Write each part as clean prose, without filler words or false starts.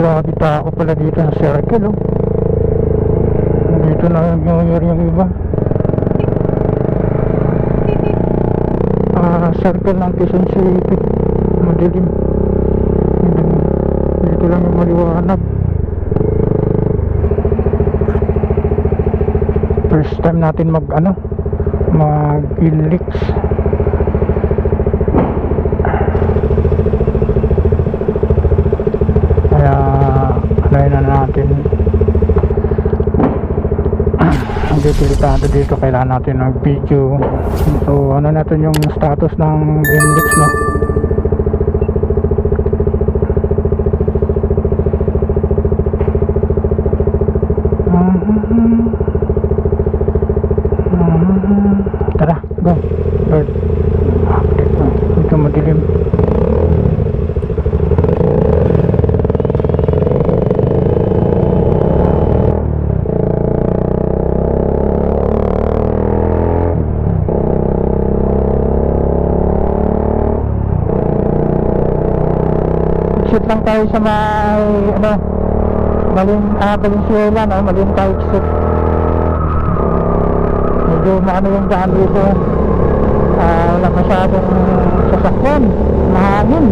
Grabe tao pala dito sa circle, oh. Dito na yung iba. Circle ng Quezon City. Madilim. Dito lang yung maliwanag. First time natin mag-ilix. Kaya alayin na natin. Hindi delikado dito, kailangan natin ng video. So ano natin yung status ng index, no? Tara, go Lord. Ito madilim. Exit lang tayo sa may Valenzuela, no? Maling tayo exit. Medyo maano yung daan dito. Wala masyadong sasakyan, mahangin.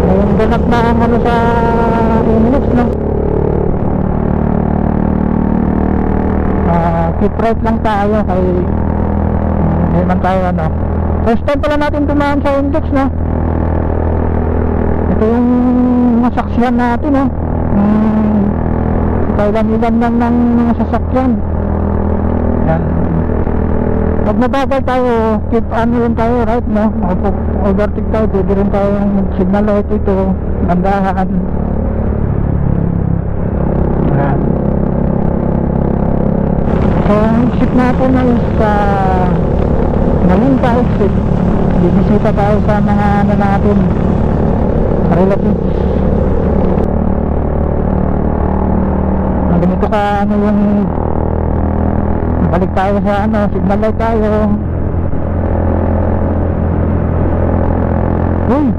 Ayun, ganap na ang sa index, no? Keep right lang tayo kay hindi man tayo first time pala natin tumaan sa index, no? Ito yung masaksihan natin, no? Kailan-ilan lang ng mga sasakyan. Yan. Pag nabagal tayo, keep lang tayo, right, no? Overtake tayo, pwede rin tayo signal light ito, bandahan. Yan. So ang exit natin is Malinta exit. Bibisita tayo sa mga natin relatives. Ganito ka yung balik tayo sa signal light tayo. Uy,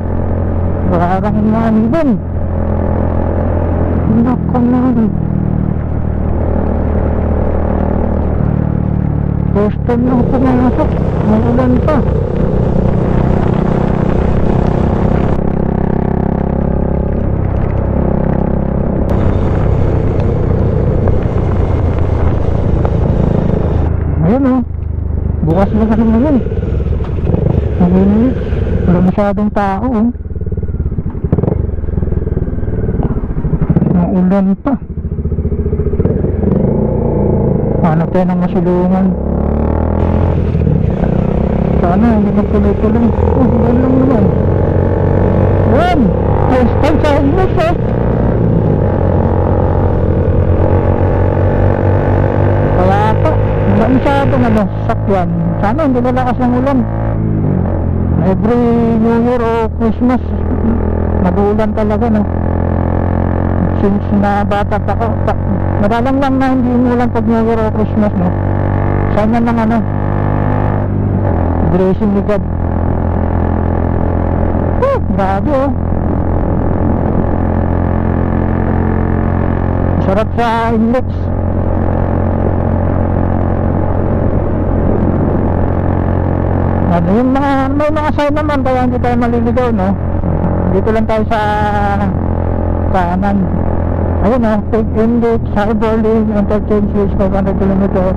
parang namin nako na. First time lang pumasok, may ulan pa. Ayun, bukas na kasi ngayon. Wala masyadong tao, naulan pa. Hanap tayo ng masulungan. Sana hindi ka tuloy-tuloy. Yan lang naman. Yan, first time sa index, kaya pa wala masyadong sakyan. Sana hindi lalakas ng ulan. Every New Year o Christmas nag-uulan talaga, no? Since na bata pa ako, madalang lang na hindi umulan pag New Year o Christmas, no? Sana lang blessing ni God. Grabe, sarap sa index. Yung may mga sign naman kaya hindi tayo maliligaw, no? Dito lang tayo sa kanan. Ayun, take index, cyber lane, interchange is 500 km.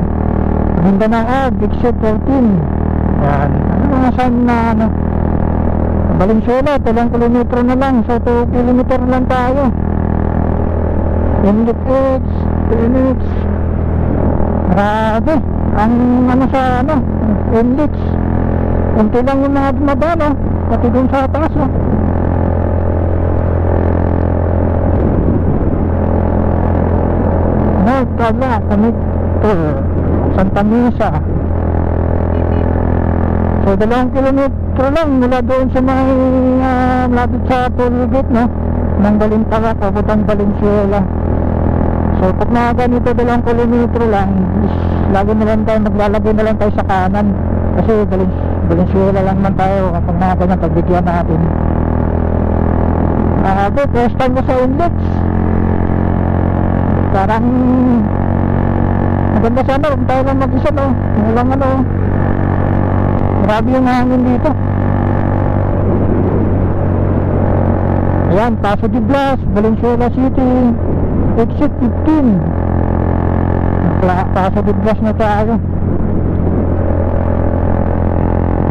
Mindanao Ave, exit 14. Yan. Ano mga sign na Valenzuela, 2 kilometro na lang. So 2 kilometro lang tayo. Index X, Phoenix. Grabe. Ang sa index. Kunti lang yung mga bumaba, no? Pati dun sa taas, no? Kala, connector Santa Mesa. So 2 kilometro lang mula doon sa may malapit sa toll gate, no? Ng Balintawak, papuntang Valenzuela. So pag mga ganito 2 kilometro lang, lagi na lang tayo, maglalagay na lang tayo sa kanan. Kasi Valenzuela lang man tayo kapag mga ganyan, pagbigyan natin. First time ko sa index. Parang maganda sana kung tayo lang mag-isa, no? Walang ano, grabe yung hangin dito. Ayan, Paso de Blas, Valenzuela City, exit 15. Paso de Blas na tayo.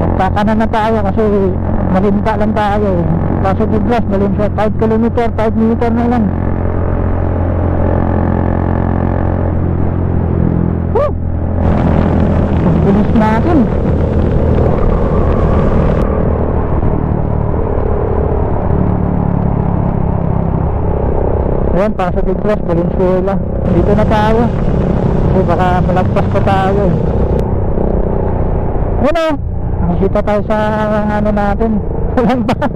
Magkakanan na tayo kasi malinta lang tayo eh. Paso de Blas, Valenzuela, 5 kilometer, 5 meter na lang. Bilis natin. Ayan, Paso de Blas, Valenzuela. Dito na tayo. Kasi baka malagpas pa tayo. Ayan o. Nakikita tayo sa ano natin. Walang ba?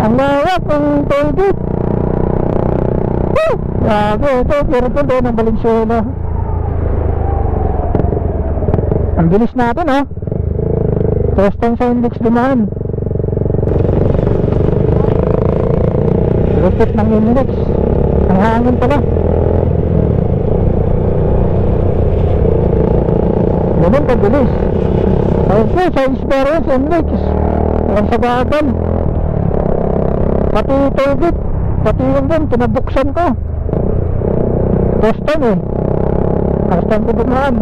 Ang lawak ng toll gate. Grabe, ito. Pero ito doon ang Valenzuela. Ang bilis natin, oh. First time sa index dumaan. Lupit ng index. Ang hangin pala. Ganun kabilis. Okay, sa experience index. Walang sabagan. Pati tubig. Pati yung din, pinabuksan ko. First time eh. First time ko dumaan.